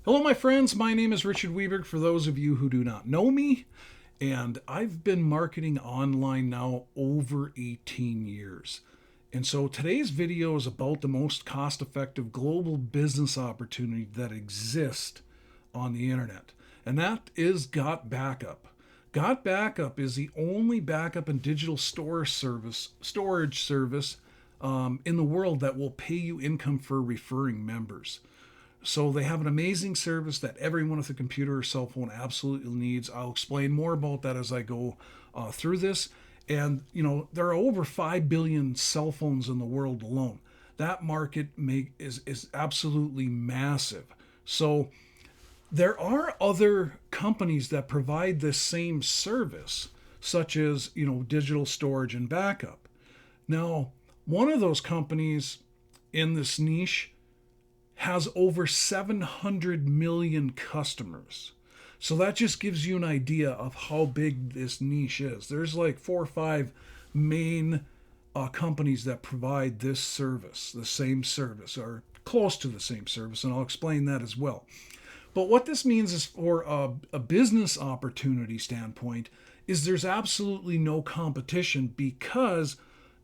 Hello, my friends. My name is Richard Weberg, for those of you who do not know me, and I've been marketing online now over 18 years. And so today's video is about the most cost effective global business opportunity that exists on the internet, and that is Gotbackup. Gotbackup is the only backup and digital storage service in the world that will pay you income for referring members. So they have an amazing service that everyone with a computer or cell phone absolutely needs. I'll explain more about that as I go through this. And there are over 5 billion cell phones in the world alone. That market is absolutely massive. So there are other companies that provide this same service, such as digital storage and backup. Now, one of those companies in this niche has over 700 million customers. So that just gives you an idea of how big this niche is. There's like 4 or 5 main companies that provide this service, the same service, or close to the same service, and I'll explain that as well. But what this means is, for a business opportunity standpoint, is there's absolutely no competition, because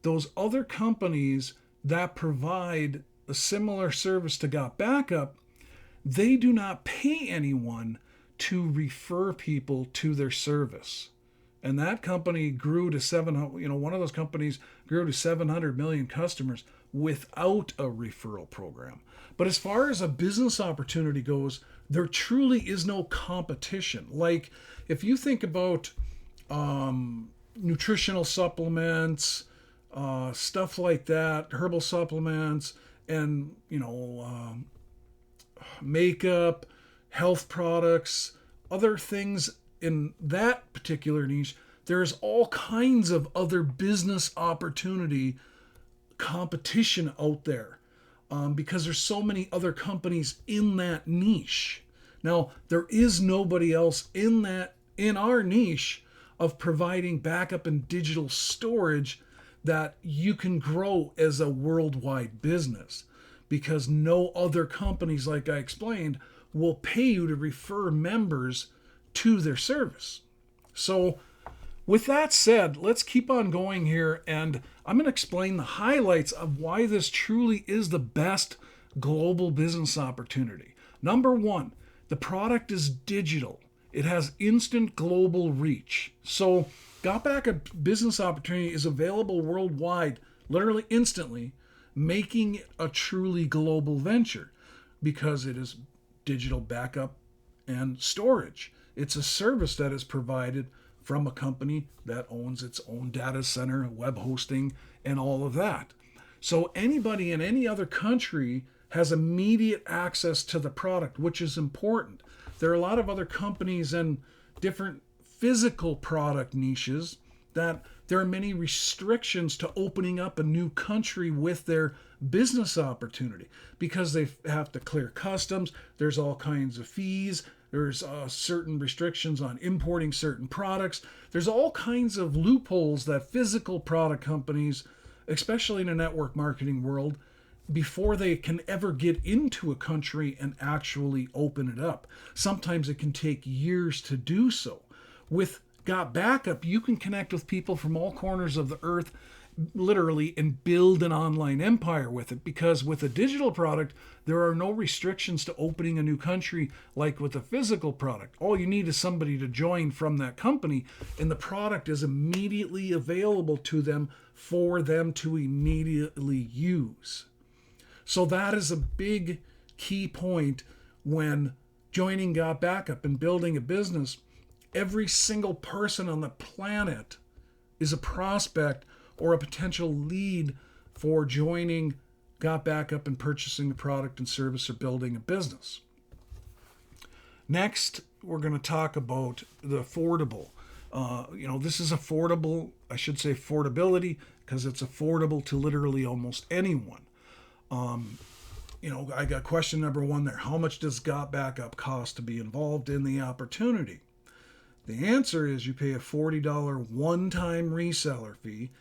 those other companies that provide a similar service to Gotbackup, they do not pay anyone to refer people to their service. And that company grew to one of those companies grew to 700 million customers without a referral program. But as far as a business opportunity goes, there truly is no competition. Like, if you think about nutritional supplements, stuff like that, herbal supplements, and makeup, health products, other things in that particular niche, there's all kinds of other business opportunity competition out there, because there's so many other companies in that niche. Now, there is nobody else in our niche of providing backup and digital storage that you can grow as a worldwide business, because no other companies, like I explained, will pay you to refer members to their service. So with that said, let's keep on going here, and I'm going to explain the highlights of why this truly is the best global business opportunity. Number one, the product is digital. It has instant global reach. So Gotbackup business opportunity is available worldwide, literally instantly, making it a truly global venture, because it is digital backup and storage. It's a service that is provided from a company that owns its own data center, web hosting, and all of that. So anybody in any other country has immediate access to the product, which is important. There are a lot of other companies and different physical product niches that there are many restrictions to opening up a new country with their business opportunity, because they have to clear customs. There's all kinds of fees. There's certain restrictions on importing certain products. There's all kinds of loopholes that physical product companies, especially in a network marketing world, before they can ever get into a country and actually open it up. Sometimes it can take years to do so. With Gotbackup, you can connect with people from all corners of the earth, literally, and build an online empire with it, because with a digital product, there are no restrictions to opening a new country like with a physical product. All you need is somebody to join from that company, and the product is immediately available to them for them to immediately use. So that is a big key point when joining Gotbackup and building a business. Every single person on the planet is a prospect or a potential lead for joining Gotbackup and purchasing a product and service or building a business. Next, we're going to talk about the affordable. This is affordable. I should say affordability, because it's affordable to literally almost anyone. I got question number one there. How much does Gotbackup cost to be involved in the opportunity? The answer is you pay a $40 one-time reseller fee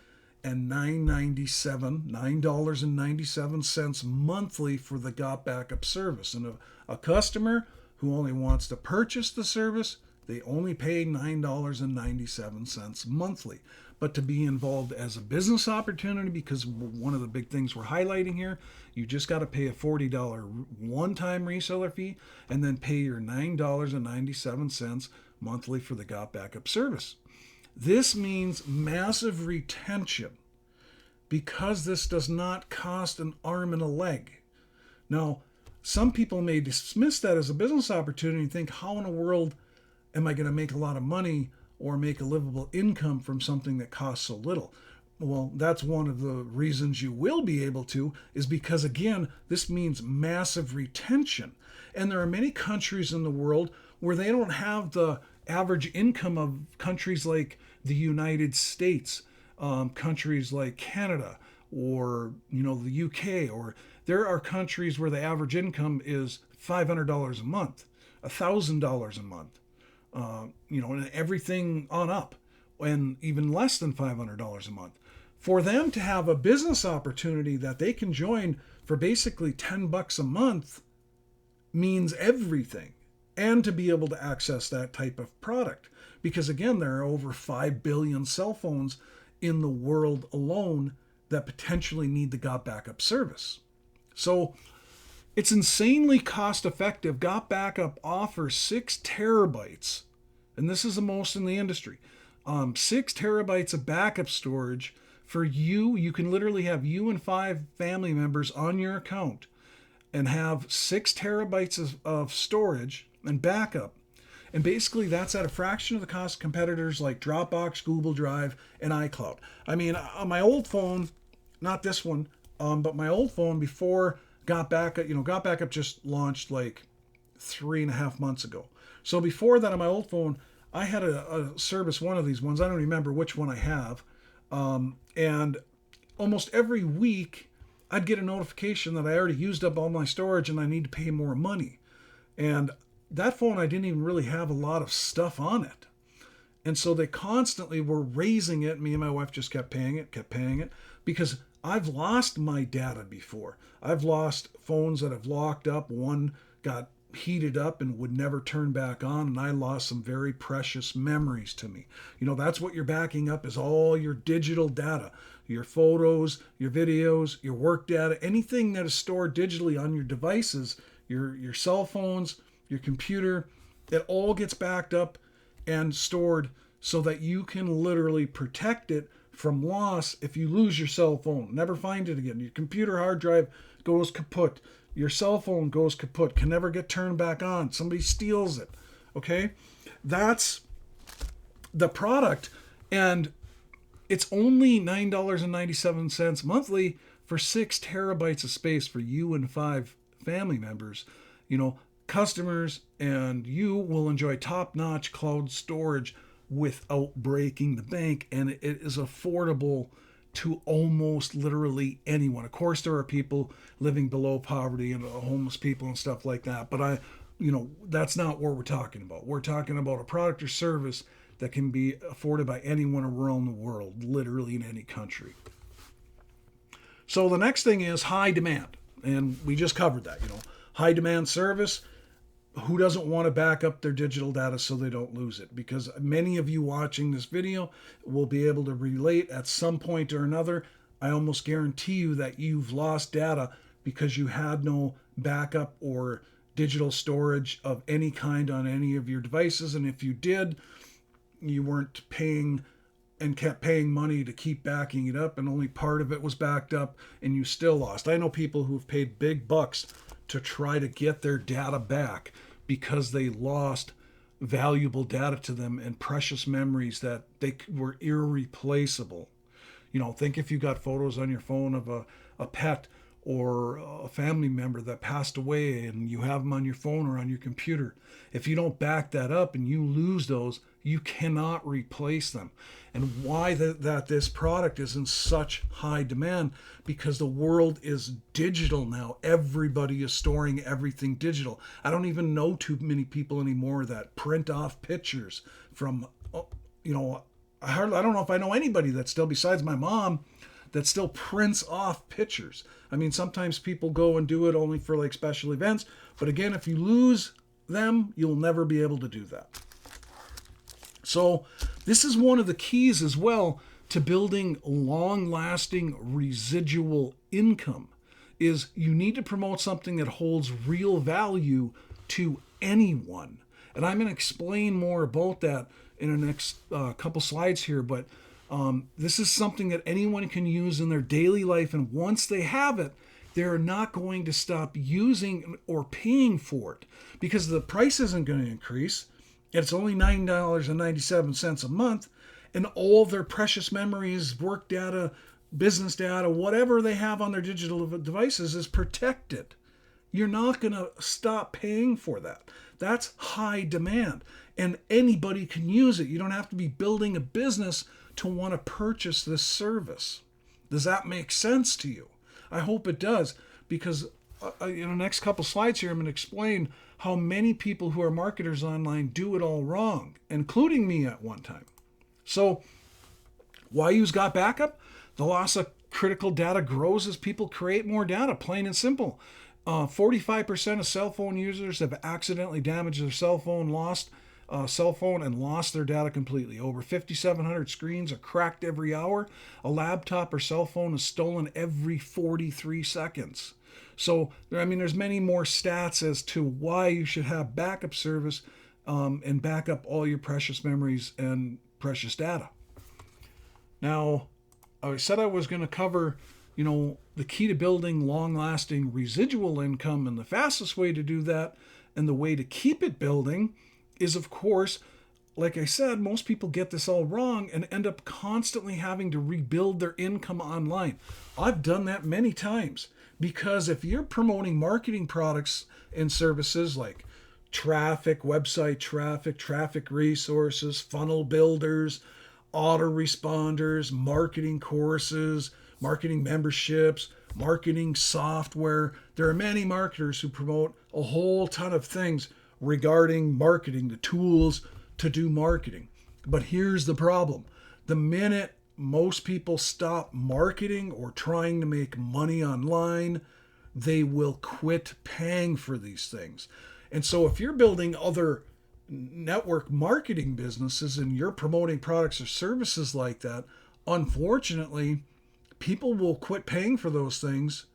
and $9.97 monthly for the Gotbackup service. And a customer who only wants to purchase the service, they only pay $9.97 monthly. But to be involved as a business opportunity, because one of the big things we're highlighting here, you just got to pay a $40 one-time reseller fee and then pay your $9.97 monthly for the Gotbackup service. This means massive retention because this does not cost an arm and a leg. Now, some people may dismiss that as a business opportunity and think, how in the world am I going to make a lot of money or make a livable income from something that costs so little? Well, that's one of the reasons you will be able to, is because, again, this means massive retention. And there are many countries in the world where they don't have the average income of countries like the United States, countries like Canada, or the UK, or there are countries where the average income is $500 a month, $1,000 a month, and everything on up, and even less than $500 a month. For them to have a business opportunity that they can join for basically $10 a month means everything. And to be able to access that type of product. Because again, there are over 5 billion cell phones in the world alone that potentially need the Gotbackup service. So it's insanely cost effective. Gotbackup offers 6 terabytes, and this is the most in the industry. 6 terabytes of backup storage for you. You can literally have you and 5 family members on your account and have 6 terabytes of storage and backup. And basically that's at a fraction of the cost of competitors like Dropbox, Google Drive, and iCloud. I mean, on my old phone, not this one, but my old phone before Gotbackup, Gotbackup just launched like 3.5 months ago. So before that on my old phone, I had a service, one of these ones, I don't remember which one I have, and almost every week I'd get a notification that I already used up all my storage and I need to pay more money. And that phone, I didn't even really have a lot of stuff on it. And so they constantly were raising it. Me and my wife just kept paying it, because I've lost my data before. I've lost phones that have locked up. One got heated up and would never turn back on, and I lost some very precious memories to me. That's what you're backing up, is all your digital data, your photos, your videos, your work data, anything that is stored digitally on your devices, your cell phones, your computer. It all gets backed up and stored so that you can literally protect it from loss. If you lose your cell phone, never find it again. Your computer hard drive goes kaput. Your cell phone goes kaput, can never get turned back on. Somebody steals it. Okay? That's the product. And it's only $9.97 monthly for 6 terabytes of space for you and 5 family members. Customers and you will enjoy top-notch cloud storage without breaking the bank, and it is affordable to almost literally anyone. Of course, there are people living below poverty and homeless people and stuff like that, but that's not what we're talking about. We're talking about a product or service that can be afforded by anyone around the world, literally in any country. So the next thing is high demand, and we just covered that. High demand service. Who doesn't want to back up their digital data so they don't lose it? Because many of you watching this video will be able to relate at some point or another. I almost guarantee you that you've lost data because you had no backup or digital storage of any kind on any of your devices. And if you did, you weren't paying and kept paying money to keep backing it up, and only part of it was backed up, and you still lost. I know people who've paid big bucks to try to get their data back because they lost valuable data to them and precious memories that they were irreplaceable. Think if you got photos on your phone of a pet or a family member that passed away and you have them on your phone or on your computer. If you don't back that up and you lose those, you cannot replace them. And why that this product is in such high demand, because the world is digital now. Everybody is storing everything digital. I don't even know too many people anymore that print off pictures from, I don't know if I know anybody that still, besides my mom, that still prints off pictures. I mean, sometimes people go and do it only for like special events. But again, if you lose them, you'll never be able to do that. So this is one of the keys as well to building long-lasting residual income, is you need to promote something that holds real value to anyone. And I'm going to explain more about that in the next couple slides here, but this is something that anyone can use in their daily life, and once they have it, they're not going to stop using or paying for it because the price isn't going to increase. It's only $9.97 a month, and all their precious memories, work data, business data, whatever they have on their digital devices is protected. You're not going to stop paying for that. That's high demand, and anybody can use it. You don't have to be building a business to want to purchase this service. Does that make sense to you? I hope it does, because in the next couple slides here, I'm going to explain how many people who are marketers online do it all wrong, including me at one time. So why use Gotbackup? The loss of critical data grows as people create more data, plain and simple. 45% of cell phone users have accidentally damaged their cell phone and lost their data completely. Over 5,700 screens are cracked every hour. A laptop or cell phone is stolen every 43 seconds. So, there's many more stats as to why you should have backup service and back up all your precious memories and precious data. Now, I said I was going to cover, the key to building long-lasting residual income, and the fastest way to do that and the way to keep it building is, of course, like I said, most people get this all wrong and end up constantly having to rebuild their income online. I've done that many times, because if you're promoting marketing products and services like traffic, website traffic resources, funnel builders, autoresponders, marketing courses, marketing memberships, marketing software, there are many marketers who promote a whole ton of things regarding marketing, the tools to do marketing. But here's the problem. The minute most people stop marketing or trying to make money online, they will quit paying for these things. And so if you're building other network marketing businesses and you're promoting products or services like that, unfortunately, people will quit paying for those things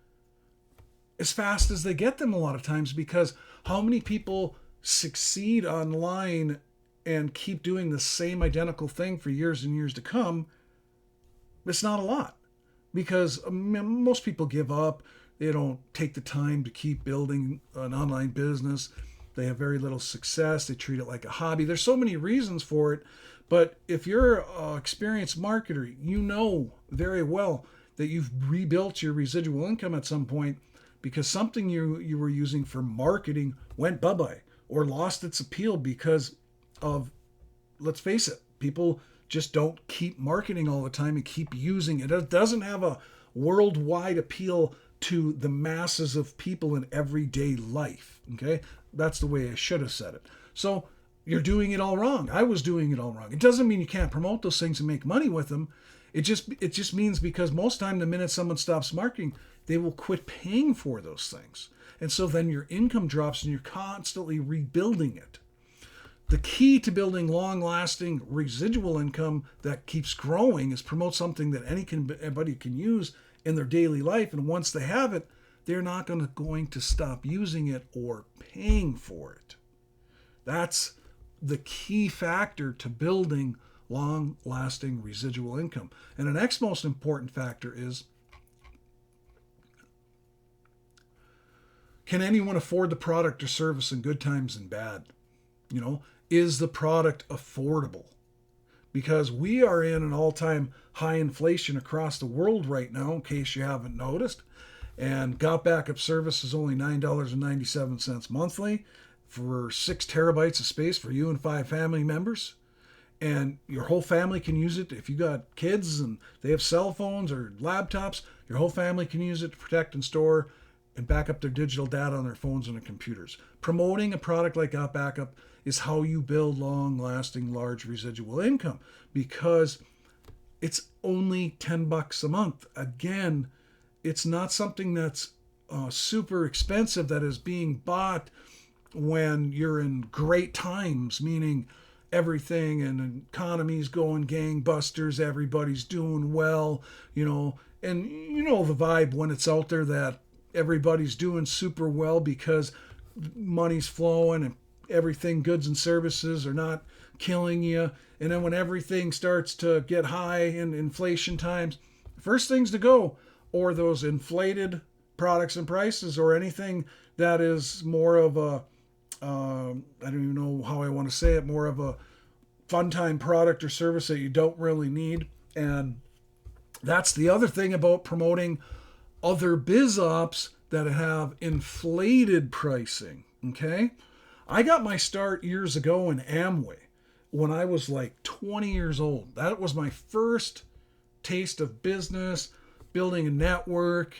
as fast as they get them a lot of times, because how many people succeed online and keep doing the same identical thing for years and years to come? It's not a lot, because most people give up. They don't take the time to keep building an online business. They have very little success. They treat it like a hobby. There's so many reasons for it. But if you're an experienced marketer, you know very well that you've rebuilt your residual income at some point because something you were using for marketing went bye-bye or lost its appeal because of, let's face it, people just don't keep marketing all the time and keep using it. It doesn't have a worldwide appeal to the masses of people in everyday life. Okay? That's the way I should have said it. So you're doing it all wrong. I was doing it all wrong. It doesn't mean you can't promote those things and make money with them. It just means because most time the minute someone stops marketing, they will quit paying for those things. And so then your income drops and you're constantly rebuilding it. The key to building long-lasting residual income that keeps growing is promote something that anybody can use in their daily life. And once they have it, they're not going to stop using it or paying for it. That's the key factor to building long-lasting residual income. And the next most important factor is, can anyone afford the product or service in good times and bad? Is the product affordable? Because we are in an all-time high inflation across the world right now, in case you haven't noticed. And Gotbackup service is only $9.97 monthly for 6 terabytes of space for you and 5 family members. And your whole family can use it. If you got kids and they have cell phones or laptops, your whole family can use it to protect and store and back up their digital data on their phones and their computers. Promoting a product like Gotbackup is how you build long-lasting, large residual income, because it's only $10 a month. Again, it's not something that's super expensive that is being bought when you're in great times, meaning everything and economy's going gangbusters, everybody's doing well, and you know the vibe when it's out there that everybody's doing super well because money's flowing and everything, goods and services are not killing you. And then when everything starts to get high in inflation times, first things to go or those inflated products and prices or anything that is more of a I don't even know how I want to say it, more of a fun time product or service that you don't really need. And that's the other thing about promoting other biz ops that have inflated pricing. Okay. I got my start years ago in Amway when I was like 20 years old. That was my first taste of business, building a network.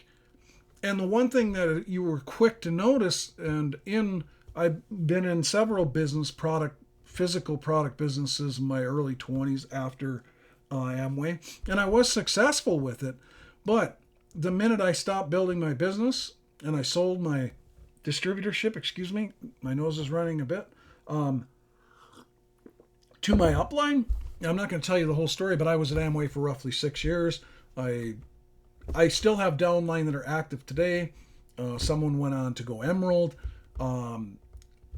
And the one thing that you were quick to notice, I've been in several physical product businesses in my early 20s after Amway, and I was successful with it. But the minute I stopped building my business and I sold my distributorship, excuse me, my nose is running a bit, to my upline, I'm not going to tell you the whole story, but I was at Amway for roughly 6 years. I still have downline that are active today. Someone went on to go Emerald.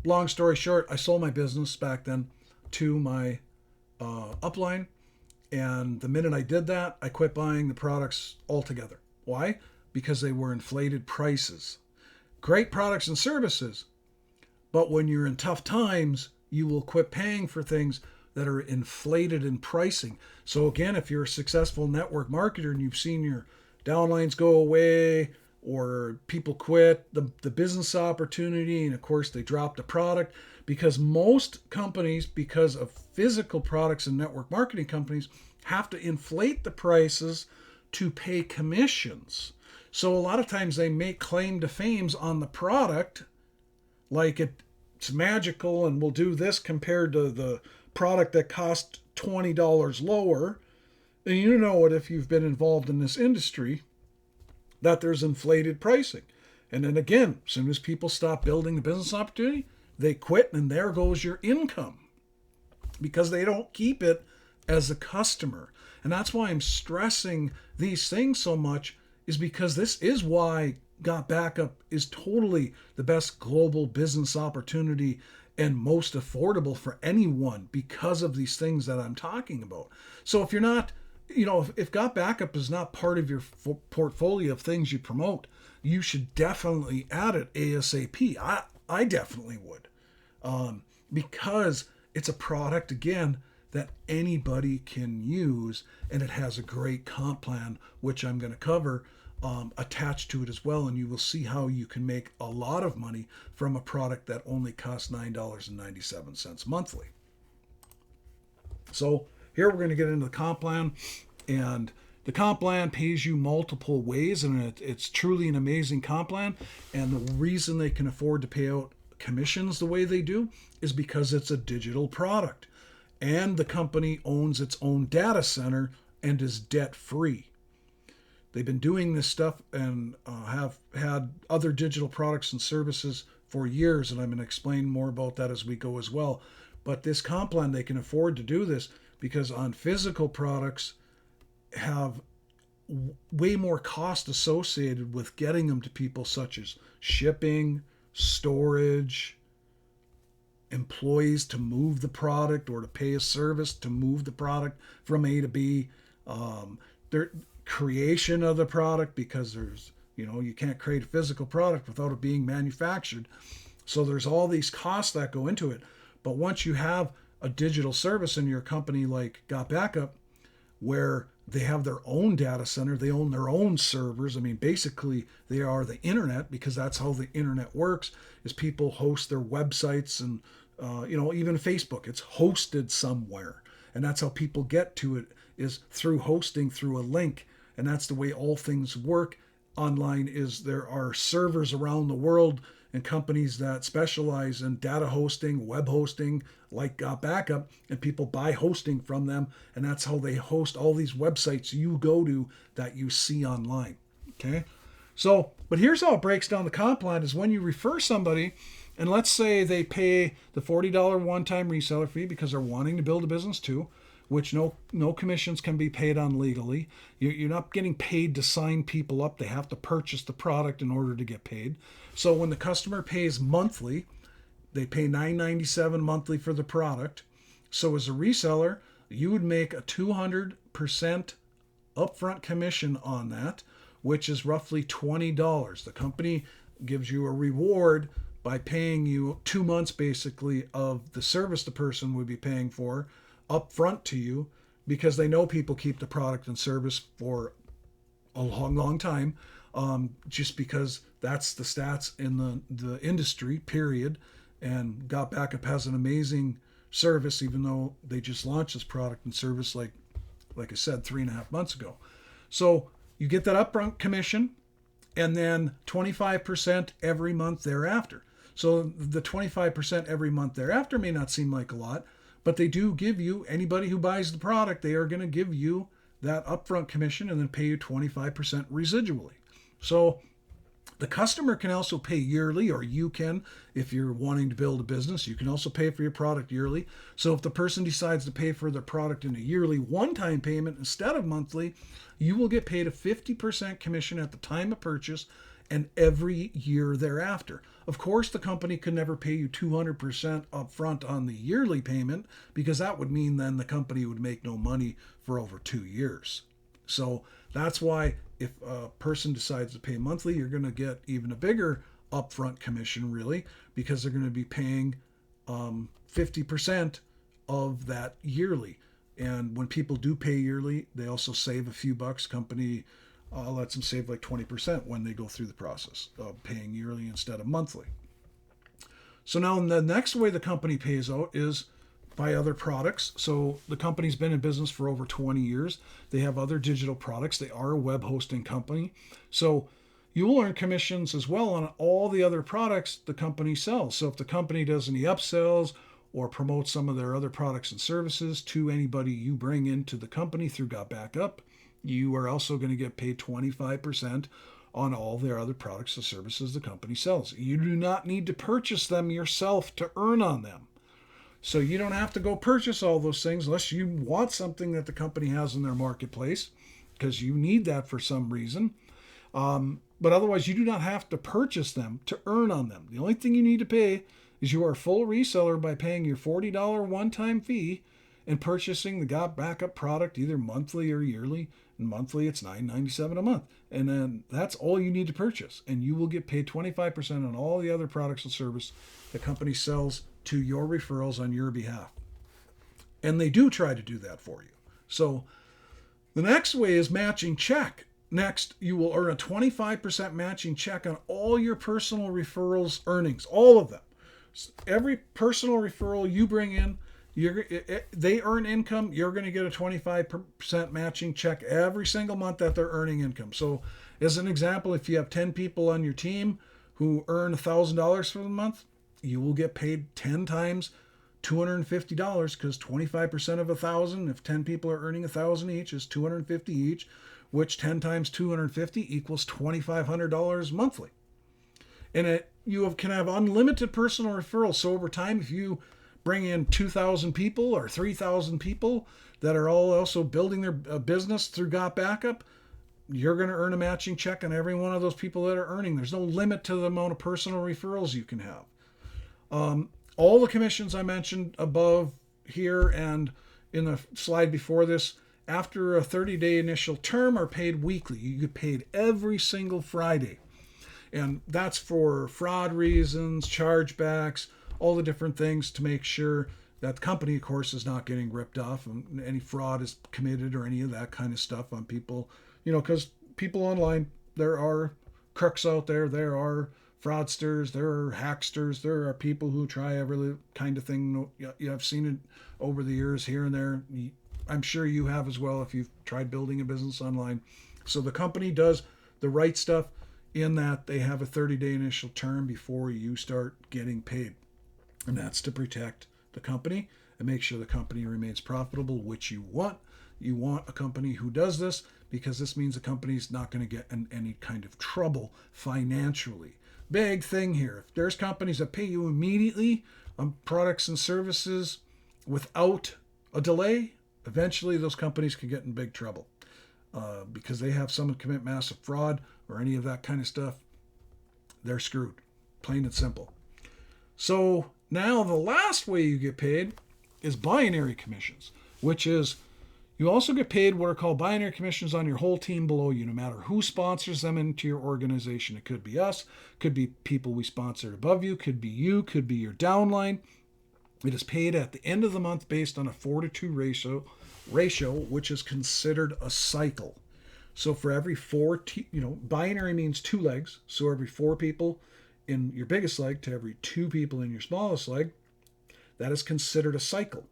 Long story short, I sold my business back then to my upline. And the minute I did that, I quit buying the products altogether. Why? Because they were inflated prices. Great products and services. But when you're in tough times, you will quit paying for things that are inflated in pricing. So again, if you're a successful network marketer and you've seen your downlines go away or people quit the business opportunity, and of course they drop the product, because most companies, because of physical products and network marketing companies, have to inflate the prices to pay commissions. So a lot of times they make claim to fames on the product, like it's magical and will do this compared to the product that cost $20 lower. And you know it if you've been involved in this industry, that there's inflated pricing. And then again, as soon as people stop building the business opportunity, they quit, and there goes your income because they don't keep it as a customer. And that's why I'm stressing these things so much, is because this is why Gotbackup is totally the best global business opportunity and most affordable for anyone because of these things that I'm talking about. So if you're not, if Gotbackup is not part of your portfolio of things you promote, you should definitely add it ASAP. I definitely would, because it's a product, again, that anybody can use, and it has a great comp plan, which I'm going to cover, attached to it as well, and you will see how you can make a lot of money from a product that only costs $9.97 monthly. So here we're going to get into the comp plan, and the comp plan pays you multiple ways, and it's truly an amazing comp plan. And the reason they can afford to pay out commissions the way they do is because it's a digital product, and the company owns its own data center and is debt free. They've been doing this stuff and have had other digital products and services for years, and I'm going to explain more about that as we go as well. But this comp plan, they can afford to do this because on physical products have way more cost associated with getting them to people, such as shipping, storage, employees to move the product or to pay a service to move the product from A to B. Their creation of the product, because there's, you can't create a physical product without it being manufactured. So there's all these costs that go into it. But once you have a digital service in your company like Gotbackup, where they have their own data center, they own their own servers. I mean, basically they are the internet, because that's how the internet works, is people host their websites and, even Facebook, it's hosted somewhere. And that's how people get to it, is through hosting, through a link. And that's the way all things work online, is there are servers around the world and companies that specialize in data hosting, web hosting, like Gotbackup, and people buy hosting from them, and that's how they host all these websites you go to that you see online. Okay, so but here's how it breaks down the comp plan: is when you refer somebody, And let's say they pay the $40 one-time reseller fee because they're wanting to build a business too, which no commissions can be paid on legally. You're not getting paid to sign people up. They have to purchase the product in order to get paid. So when the customer pays monthly, they pay $9.97 monthly for the product. So as a reseller, you would make a 200% upfront commission on that, which is roughly $20. The company gives you a reward by paying you 2 months basically of the service the person would be paying for upfront to you, because they know people keep the product and service for a long time, just because that's the stats in the industry, period. And Gotbackup has an amazing service, even though they just launched this product and service like I said 3.5 months ago. So you get that upfront commission and then 25% every month thereafter. So the 25% every month thereafter may not seem like a lot, but they do give you, anybody who buys the product, they are going to give you that upfront commission and then pay you 25% residually. So the customer can also pay yearly, or you can, if you're wanting to build a business, you can also pay for your product yearly. So if the person decides to pay for their product in a yearly one-time payment instead of monthly, you will get paid a 50% commission at the time of purchase and every year thereafter. Of course, the company could never pay you 200% upfront on the yearly payment, because that would mean then the company would make no money for over 2 years. So that's why if a person decides to pay monthly, you're going to get even a bigger upfront commission, really, because they're going to be paying 50% of that yearly. And when people do pay yearly, they also save a few bucks. Company lets them save like 20% when they go through the process of paying yearly instead of monthly. So now the next way the company pays out is by other products. So the company's been in business for over 20 years. They have other digital products. They are a web hosting company. So you will earn commissions as well on all the other products the company sells. So if the company does any upsells or promotes some of their other products and services to anybody you bring into the company through Gotbackup, you are also going to get paid 25% on all their other products and services the company sells. You do not need to purchase them yourself to earn on them. So you don't have to go purchase all those things unless you want something that the company has in their marketplace, because you need that for some reason. But otherwise, you do not have to purchase them to earn on them. The only thing you need to pay is you are a full reseller by paying your $40 one-time fee and purchasing the Gotbackup product either monthly or yearly. And monthly, it's $9.97 a month. And then that's all you need to purchase. And you will get paid 25% on all the other products and service the company sells to your referrals on your behalf. And they do try to do that for you. So the next way is matching check. Next, you will earn a 25% matching check on all your personal referrals earnings, all of them. Every personal referral you bring in, they earn income, you're going to get a 25% matching check every single month that they're earning income. So as an example, if you have 10 people on your team who earn $1,000 for the month, you will get paid 10 times $250, because 25% of 1,000, if 10 people are earning 1,000 each, is $250 each, which 10 times 250 equals $2,500 monthly. And you can have unlimited personal referrals. So over time, if you bring in 2,000 people or 3,000 people that are all also building their business through Gotbackup, you're going to earn a matching check on every one of those people that are earning. There's no limit to the amount of personal referrals you can have. All the commissions I mentioned above here and in the slide before this, after a 30-day initial term, are paid weekly. You get paid every single Friday. And that's for fraud reasons, chargebacks, all the different things to make sure that the company, of course, is not getting ripped off and any fraud is committed or any of that kind of stuff on people. Because people online, there are crooks out there, there are fraudsters, there are hacksters, there are people who try every kind of thing. I've seen it over the years here and there. I'm sure you have as well if you've tried building a business online. So the company does the right stuff in that they have a 30-day initial term before you start getting paid. And that's to protect the company and make sure the company remains profitable, which you want. You want a company who does this, because this means the company's not going to get in any kind of trouble financially. big thing here. If there's companies that pay you immediately on products and services without a delay, eventually those companies can get in big trouble because they have someone commit massive fraud or any of that kind of stuff. They're screwed, plain and simple. So now the last way you get paid is binary commissions, which is you also get paid what are called binary commissions on your whole team below you, no matter who sponsors them into your organization. It could be us, could be people we sponsored above you, could be you, could be your downline. It is paid at the end of the month based on a 4-to-2 ratio, which is considered a cycle. So for every binary means 2 legs. So every 4 people in your biggest leg to every 2 people in your smallest leg, that is considered a cycle.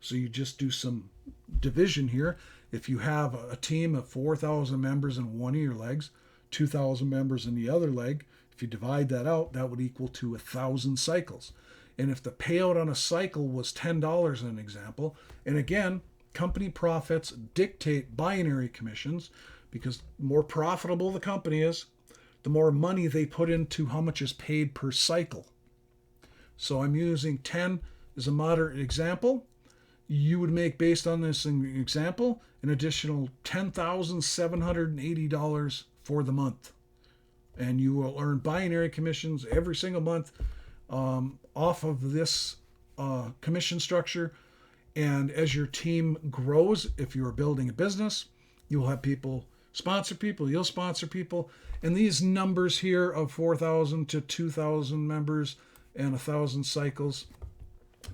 So you just do some division here. If you have a team of 4,000 members in one of your legs, 2,000 members in the other leg, if you divide that out, that would equal to 1,000 cycles. And if the payout on a cycle was $10, an example, and again, company profits dictate binary commissions, because the more profitable the company is, the more money they put into how much is paid per cycle. So I'm using 10 as a moderate example. You would make, based on this example, an additional $10,780 for the month. And you will earn binary commissions every single month off of this commission structure. And as your team grows, if you are building a business, you will have people sponsor people, you'll sponsor people. And these numbers here of 4,000 to 2,000 members and 1,000 cycles,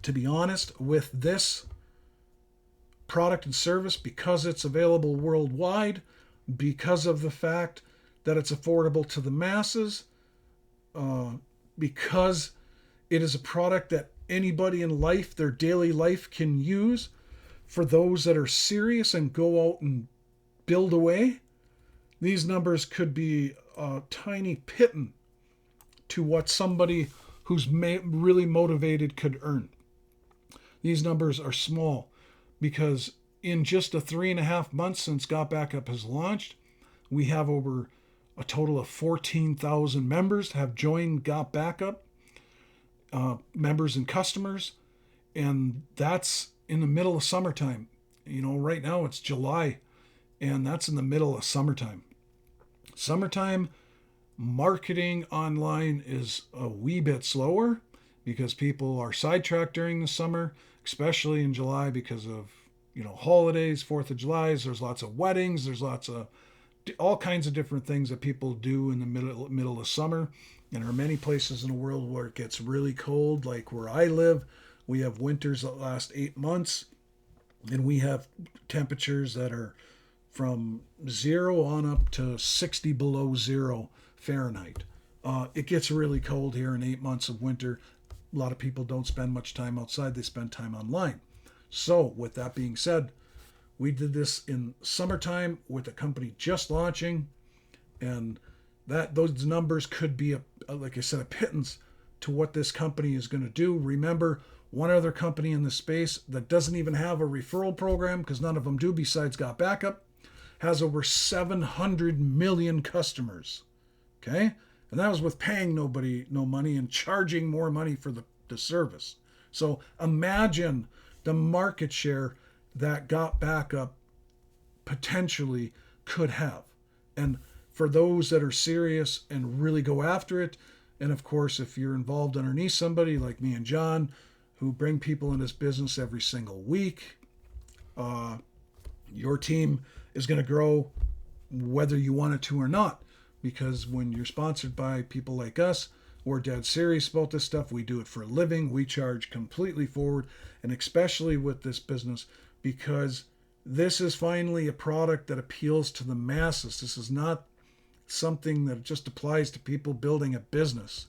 to be honest, with this product and service, because it's available worldwide, because of the fact that it's affordable to the masses, because it is a product that anybody in life, their daily life, can use, for those that are serious and go out and build away, these numbers could be a tiny pittance to what somebody who's really motivated could earn. These numbers are small because in just the 3.5 months since Gotbackup has launched, we have over a total of 14,000 members have joined Gotbackup, members and customers, and that's in the middle of summertime. Right now it's July, and that's in the middle of summertime. Summertime marketing online is a wee bit slower because people are sidetracked during the summer, especially in July because of holidays, 4th of July. There's lots of weddings. There's lots of all kinds of different things that people do in the middle of summer. And there are many places in the world where it gets really cold, like where I live. We have winters that last 8 months, and we have temperatures that are from 0 on up to 60 below 0 Fahrenheit. It gets really cold here in 8 months of winter. A lot of people don't spend much time outside. They spend time online. So with that being said, we did this in summertime with a company just launching, and those numbers could be, like I said, a pittance to what this company is going to do. Remember, one other company in the space that doesn't even have a referral program, because none of them do besides Gotbackup, has over 700 million customers. Okay? And that was with paying nobody no money and charging more money for the service. So imagine the market share that Gotbackup potentially could have. And for those that are serious and really go after it, and of course, if you're involved underneath somebody like me and John, who bring people in this business every single week, your team is going to grow whether you want it to or not. Because when you're sponsored by people like us, we're dead serious about this stuff. We do it for a living. We charge completely forward, and especially with this business, because this is finally a product that appeals to the masses. This is not something that just applies to people building a business.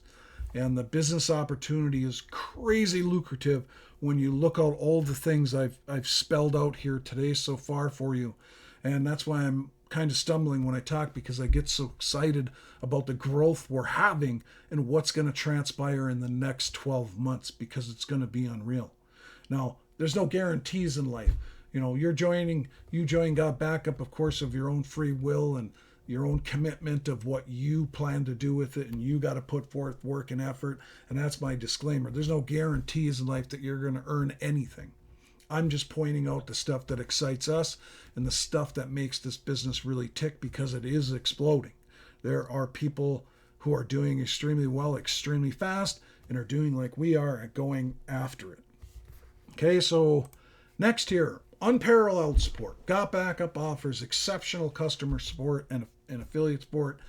And the business opportunity is crazy lucrative when you look at all the things I've spelled out here today so far for you. And that's why I'm kind of stumbling when I talk, because I get so excited about the growth we're having and what's going to transpire in the next 12 months, because it's going to be unreal. Now, there's no guarantees in life. You join Gotbackup, of course, of your own free will, and your own commitment of what you plan to do with it, and you got to put forth work and effort. And that's my disclaimer. There's no guarantees in life that you're going to earn anything. I'm just pointing out the stuff that excites us and the stuff that makes this business really tick, because it is exploding. There are people who are doing extremely well, extremely fast, and are doing like we are at going after it. Okay, so next here, unparalleled support. Gotbackup offers exceptional customer support and affiliate support.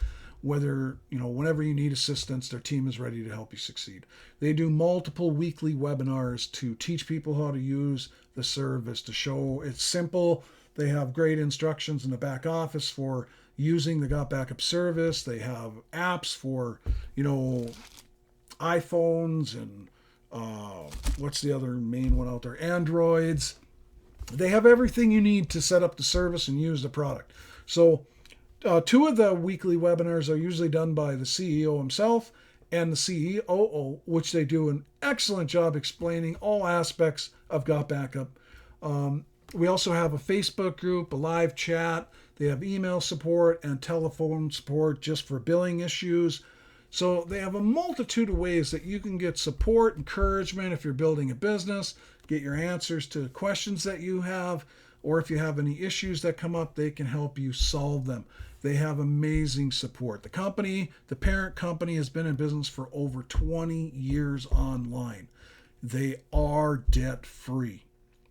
Whether, whenever you need assistance, their team is ready to help you succeed. They do multiple weekly webinars to teach people how to use the service, to show it's simple. They have great instructions in the back office for using the Gotbackup service. They have apps for, iPhones and what's the other main one out there? Androids. They have everything you need to set up the service and use the product. So two of the weekly webinars are usually done by the CEO himself and the COO, which they do an excellent job explaining all aspects of Gotbackup. We also have a Facebook group, a live chat. They have email support and telephone support just for billing issues. So they have a multitude of ways that you can get support, encouragement if you're building a business, get your answers to questions that you have, or if you have any issues that come up, they can help you solve them. They have amazing support. The company, the parent company, has been in business for over 20 years online. They are debt free.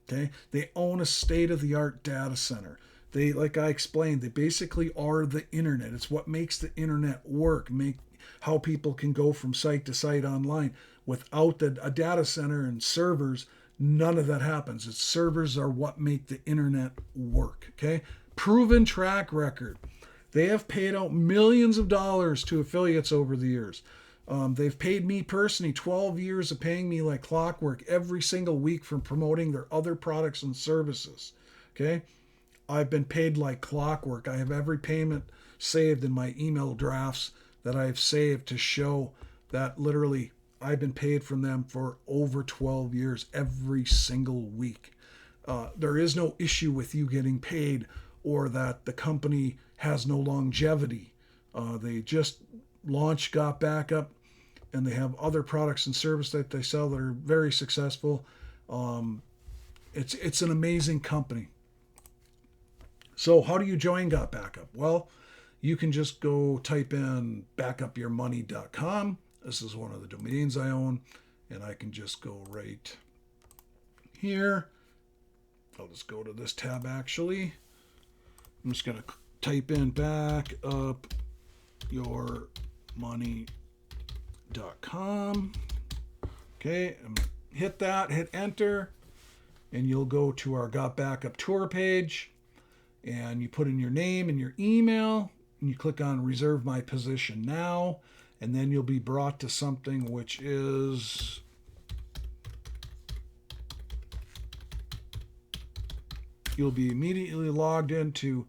Okay? They own a state-of-the-art data center. They, like I explained, they basically are the internet. It's what makes the internet work, make how people can go from site to site online. Without a data center and servers, none of that happens. Its servers are what make the internet work. Okay? Proven track record. They have paid out millions of dollars to affiliates over the years. They've paid me personally 12 years of paying me like clockwork every single week from promoting their other products and services. Okay? I've been paid like clockwork. I have every payment saved in my email drafts that I've saved to show that literally I've been paid from them for over 12 years every single week. There is no issue with you getting paid or that the company has no longevity. They just launched Gotbackup, and they have other products and services that they sell that are very successful. It's an amazing company. So how do you join Gotbackup? Well, you can just go type in backupyourmoney.com. This is one of the domains I own, and I can just go right here. I'll just go to this tab actually. I'm just going to type in backupyourmoney.com. Okay, hit that, hit enter, and you'll go to our Gotbackup tour page, and you put in your name and your email, and you click on reserve my position now, and then you'll be brought to something which is you'll be immediately logged into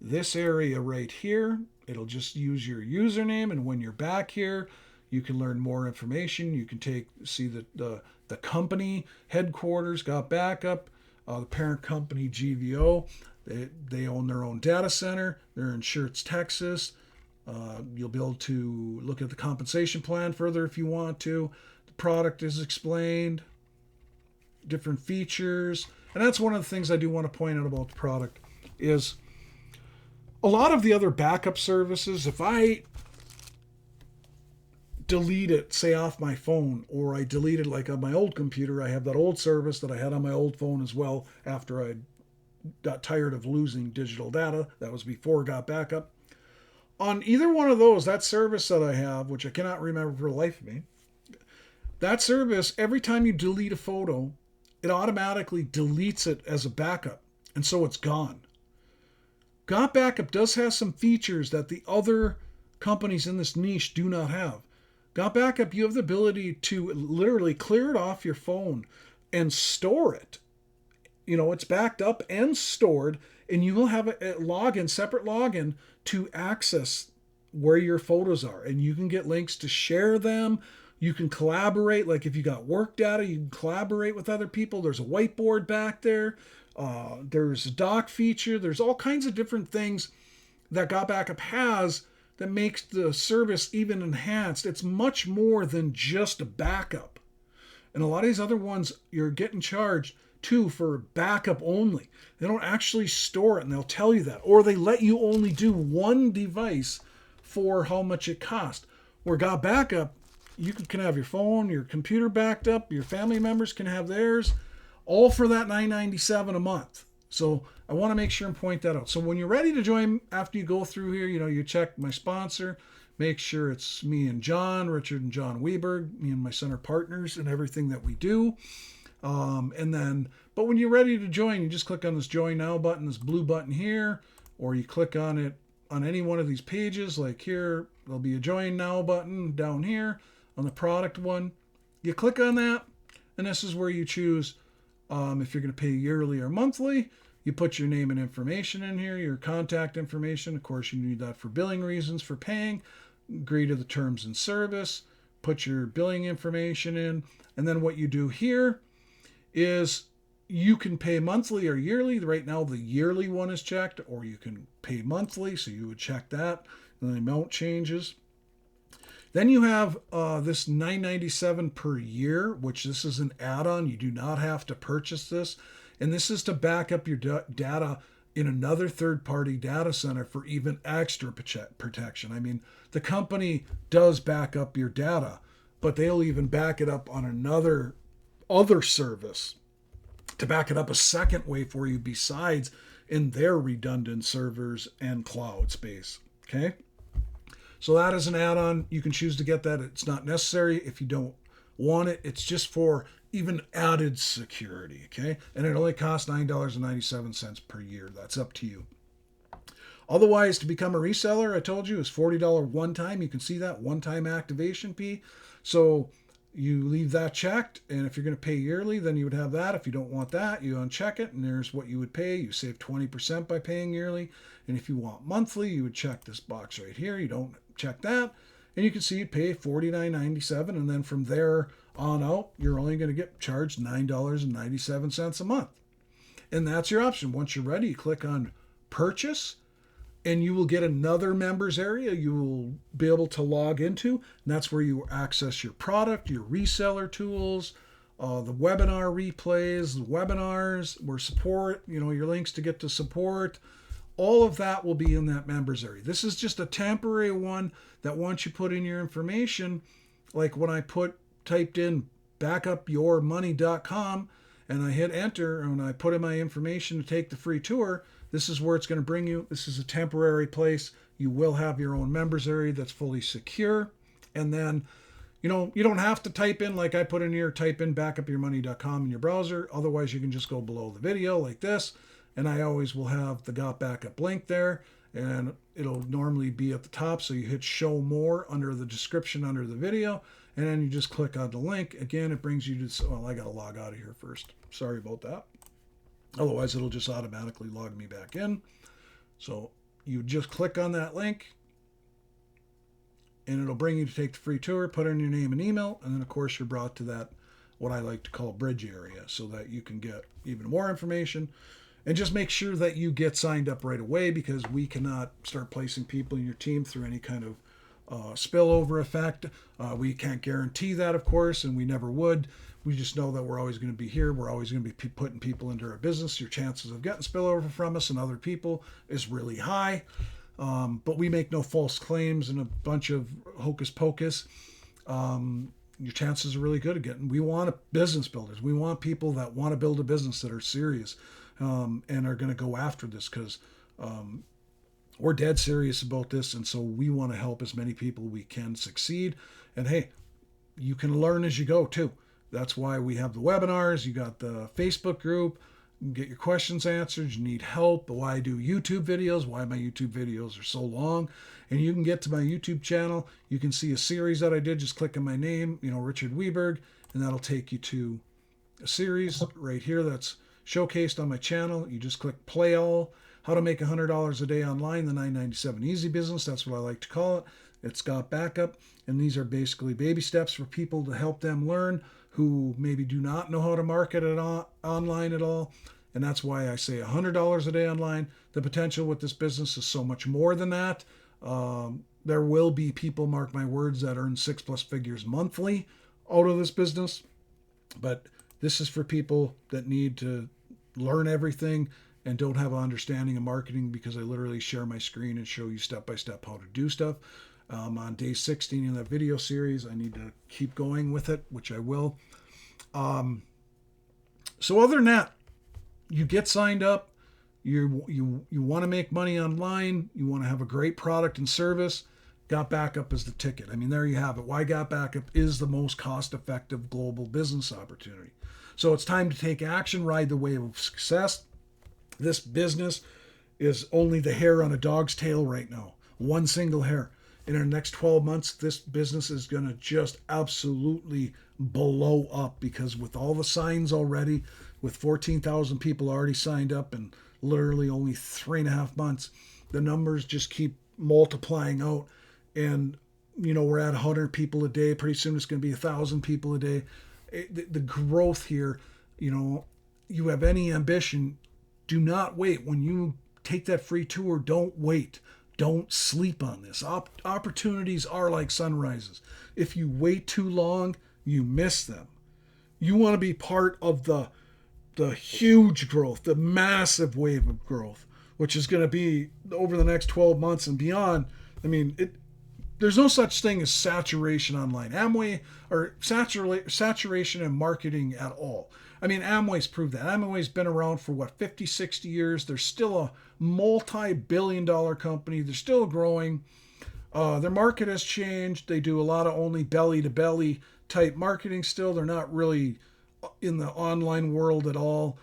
this area right here. It'll just use your username, and when you're back here, you can learn more information. You can see the company headquarters, Gotbackup, the parent company GVO. They own their own data center. They're in Schertz, Texas. You'll be able to look at the compensation plan further if you want to. The product is explained, different features. And that's one of the things I do want to point out about the product is a lot of the other backup services, if I delete it, say off my phone, or I delete it like on my old computer, I have that old service that I had on my old phone as well after I got tired of losing digital data. That was before Gotbackup. On either one of those, that service that I have, which I cannot remember for the life of me, that service, every time you delete a photo, it automatically deletes it as a backup, and so it's gone. Gotbackup does have some features that the other companies in this niche do not have. Gotbackup, you have the ability to literally clear it off your phone and store it. It's backed up and stored, and you will have a login, separate login to access where your photos are. And you can get links to share them. You can collaborate. Like if you got work data, you can collaborate with other people. There's a whiteboard back there. There's a doc feature. There's all kinds of different things that Gotbackup has that makes the service even enhanced. It's much more than just a backup. And a lot of these other ones, you're getting charged too for backup only. They don't actually store it, and they'll tell you that. Or they let you only do one device for how much it costs. Where Gotbackup, you can have your phone, your computer backed up, your family members can have theirs, all for that $9.97 a month. So I want to make sure and point that out. So when you're ready to join, after you go through here, you check my sponsor, make sure it's me and John, Richard and John Weberg, me and my son are partners in everything that we do. But when you're ready to join, you just click on this Join Now button, this blue button here, or you click on it on any one of these pages. Like here, there'll be a Join Now button down here on the product one. You click on that, and this is where you choose if you're going to pay yearly or monthly. You put your name and information in here, your contact information. Of course, you need that for billing reasons for paying. Agree to the terms and service. Put your billing information in. And then what you do here is you can pay monthly or yearly. Right now, the yearly one is checked, or you can pay monthly. So you would check that, and the amount changes. Then you have this $9.97 per year, which this is an add-on. You do not have to purchase this. And this is to back up your data in another third-party data center for even extra protection. I mean, the company does back up your data, but they'll even back it up on another other service to back it up a second way for you besides in their redundant servers and cloud space. Okay? So that is an add-on. You can choose to get that. It's not necessary if you don't want it. It's just for even added security, okay? And it only costs $9.97 per year. That's up to you. Otherwise, to become a reseller, I told you, is $40 one time. You can see that one-time activation fee. So you leave that checked, and if you're going to pay yearly, then you would have that. If you don't want that, you uncheck it, and there's what you would pay. You save 20% by paying yearly. And if you want monthly, you would check this box right here. You don't check that. And you can see you pay $49.97, and then from there on out, you're only going to get charged $9.97 a month. And that's your option. Once you're ready, you click on Purchase, and you will get another members area you will be able to log into. And that's where you access your product, your reseller tools, the webinar replays, the webinars, where support, your links to get to support. All of that will be in that members area. This is just a temporary one that once you put in your information, like when I typed in backupyourmoney.com and I hit enter and I put in my information to take the free tour, this is where it's going to bring you. This is a temporary place. You will have your own members area that's fully secure. And then, you don't have to type in like I put in here, type in backupyourmoney.com in your browser. Otherwise, you can just go below the video like this. And I always will have the Gotbackup link there, and it'll normally be at the top. So you hit show more under the description under the video, and then you just click on the link. Again, it brings you to, I got to log out of here first. Sorry about that. Otherwise, it'll just automatically log me back in. So you just click on that link, and it'll bring you to take the free tour, put in your name and email, and then, of course, you're brought to that, what I like to call bridge area, so that you can get even more information. And just make sure that you get signed up right away, because we cannot start placing people in your team through any kind of spillover effect. We can't guarantee that, of course, and we never would. We just know that we're always going to be here. We're always going to be putting people into our business. Your chances of getting spillover from us and other people is really high. But we make no false claims and a bunch of hocus pocus. Your chances are really good of getting. We want business builders. We want people that want to build a business that are serious. And are going to go after this, because we're dead serious about this, and so we want to help as many people we can succeed. And hey, you can learn as you go too. That's why we have the webinars. You got the Facebook group. You can get your questions answered. You need help. Why I do YouTube videos, why my YouTube videos are so long. And you can get to my YouTube channel. You can see a series that I did. Just click on my name, Richard Weberg, and that'll take you to a series right here that's showcased on my channel. You just click play all. How to make $100 a day online, the $9.97 easy business. That's what I like to call it. It's Gotbackup. And these are basically baby steps for people to help them learn who maybe do not know how to market it online at all. And that's why I say $100 a day online. The potential with this business is so much more than that. There will be people, mark my words, that earn 6+ figures monthly out of this business. But this is for people that need to learn everything and don't have an understanding of marketing, because I literally share my screen and show you step by step how to do stuff. On day 16 in that video series, I need to keep going with it, which I will. So other than that, you get signed up. You want to make money online. You want to have a great product and service. Gotbackup is the ticket. I mean, there you have it. Why Gotbackup is the most cost-effective global business opportunity. So it's time to take action, ride the wave of success. This business is only the hair on a dog's tail right now. One single hair. In the next 12 months, this business is going to just absolutely blow up, because with all the signs already, with 14,000 people already signed up in literally only 3.5 months, the numbers just keep multiplying out. And, we're at 100 people a day. Pretty soon it's going to be 1,000 people a day. The growth here, you have any ambition, do not wait. When you take that free tour, don't wait. Don't sleep on this. Opportunities are like sunrises. If you wait too long, you miss them. You want to be part of the huge growth, the massive wave of growth, which is going to be over the next 12 months and beyond. I mean, there's no such thing as saturation online. Amway, or saturation in marketing at all. I mean, Amway's proved that. Amway's been around for 50, 60 years. They're still a multi-billion-dollar company. They're still growing. Their market has changed. They do a lot of only belly-to-belly type marketing still. They're not really in the online world at all.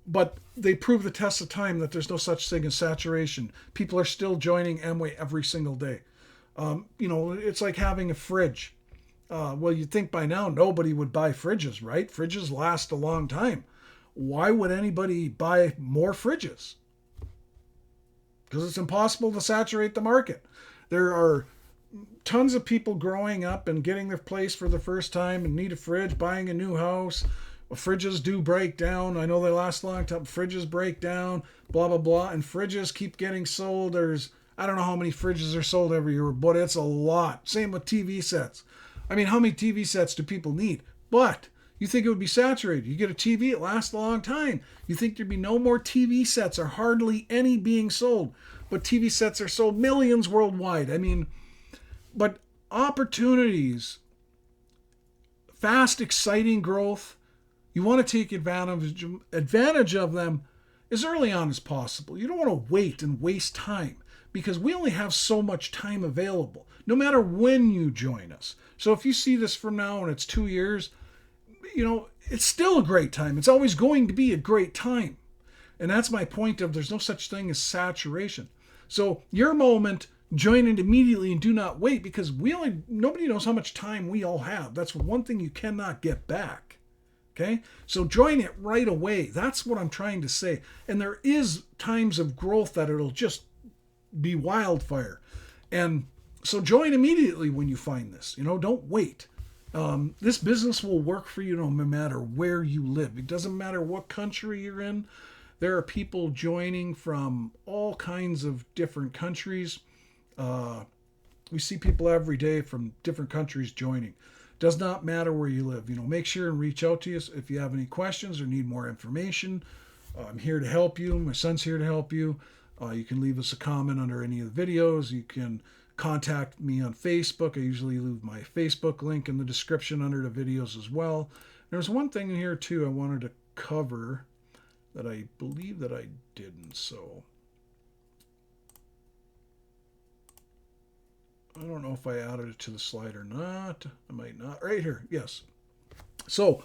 But they prove the test of time that there's no such thing as saturation. People are still joining Amway every single day. It's like having a fridge. Well, you'd think by now nobody would buy fridges, right? Fridges last a long time. Why would anybody buy more fridges? Because it's impossible to saturate the market. There are tons of people growing up and getting their place for the first time and need a fridge, buying a new house. Fridges do break down. I know they last a long time. Fridges break down, blah, blah, blah. And fridges keep getting sold. I don't know how many fridges are sold every year, but it's a lot. Same with TV sets. I mean, how many TV sets do people need? But you think it would be saturated. You get a TV, it lasts a long time. You think there'd be no more TV sets, or hardly any being sold. But TV sets are sold millions worldwide. I mean, but opportunities, fast, exciting growth, you want to take advantage of them as early on as possible. You don't want to wait and waste time, because we only have so much time available, no matter when you join us. So if you see this from now and it's 2 years, it's still a great time. It's always going to be a great time. And that's my point of there's no such thing as saturation. So your moment, join it immediately and do not wait, because nobody knows how much time we all have. That's one thing you cannot get back. Okay? So join it right away. That's what I'm trying to say. And there is times of growth that it'll just be wildfire. And so join immediately when you find this. Don't wait. This business will work for you no matter where you live. It doesn't matter what country you're in. There are people joining from all kinds of different countries. We see people every day from different countries joining. Does not matter where you live. Make sure and reach out to us if you have any questions or need more information. I'm here to help you. My son's here to help you. You can leave us a comment under any of the videos. You can contact me on Facebook. I usually leave my Facebook link in the description under the videos as well. There's one thing in here too I wanted to cover that I believe that I didn't. So I don't know if I added it to the slide or not. I might not. Right here. Yes. So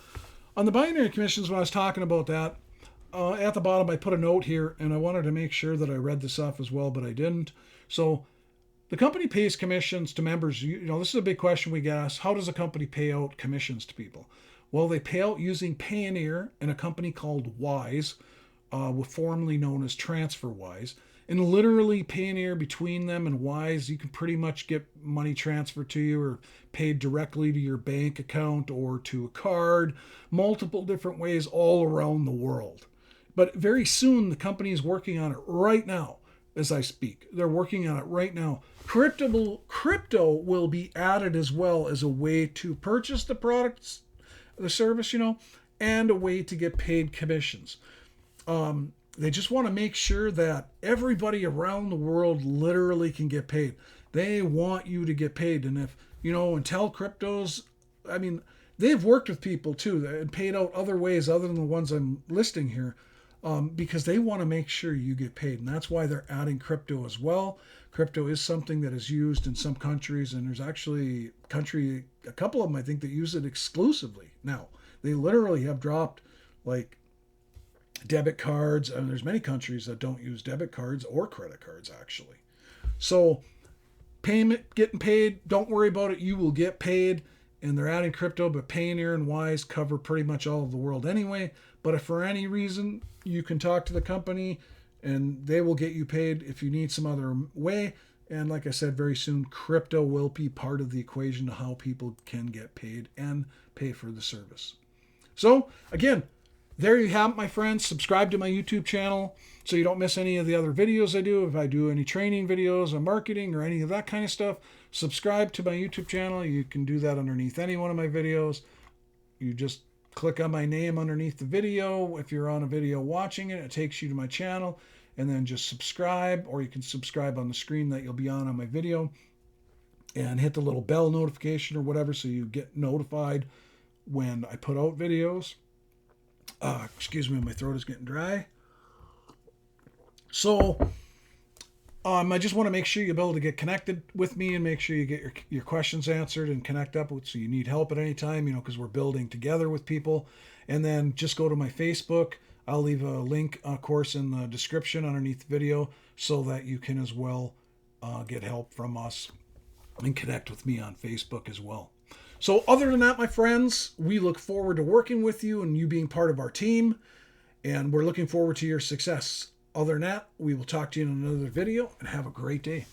on the binary commissions, when I was talking about that, at the bottom I put a note here, and I wanted to make sure that I read this off as well, but I didn't. So the company pays commissions to members. This is a big question we get asked. How does a company pay out commissions to people? Well, they pay out using Payoneer and a company called Wise, formerly known as TransferWise. And literally Payoneer, between them and Wise, you can pretty much get money transferred to you or paid directly to your bank account or to a card, multiple different ways all around the world. But very soon, the company is working on it right now as I speak. They're working on it right now. Crypto will be added as well as a way to purchase the products, the service, and a way to get paid commissions. They just want to make sure that everybody around the world literally can get paid. They want you to get paid. And if, Intel Cryptos, I mean, they've worked with people too and paid out other ways other than the ones I'm listing here, because they want to make sure you get paid. And that's why they're adding crypto as well. Crypto is something that is used in some countries, and there's actually a couple of them, I think, that use it exclusively. Now, they literally have dropped like debit cards, and there's many countries that don't use debit cards or credit cards actually. So payment, getting paid, don't worry about it, you will get paid. And they're adding crypto, but Payoneer and Wise cover pretty much all of the world anyway. But if for any reason you can talk to the company and they will get you paid if you need some other way. And like I said, very soon crypto will be part of the equation to how people can get paid and pay for the service. So again, there you have it, my friends. Subscribe to my YouTube channel so you don't miss any of the other videos I do. If I do any training videos on marketing or any of that kind of stuff, subscribe to my YouTube channel. You can do that underneath any one of my videos. You just click on my name underneath the video. If you're on a video watching it, it takes you to my channel, and then just subscribe, or you can subscribe on the screen that you'll be on my video and hit the little bell notification or whatever so you get notified when I put out videos. Excuse me, my throat is getting dry. So I just want to make sure you're able to get connected with me and make sure you get your questions answered and connect up with, so you need help at any time, because we're building together with people. And then just go to my Facebook. I'll leave a link, of course, in the description underneath the video so that you can as well get help from us and connect with me on Facebook as well. So other than that, my friends, we look forward to working with you and you being part of our team, and we're looking forward to your success. Other than that, we will talk to you in another video, and have a great day.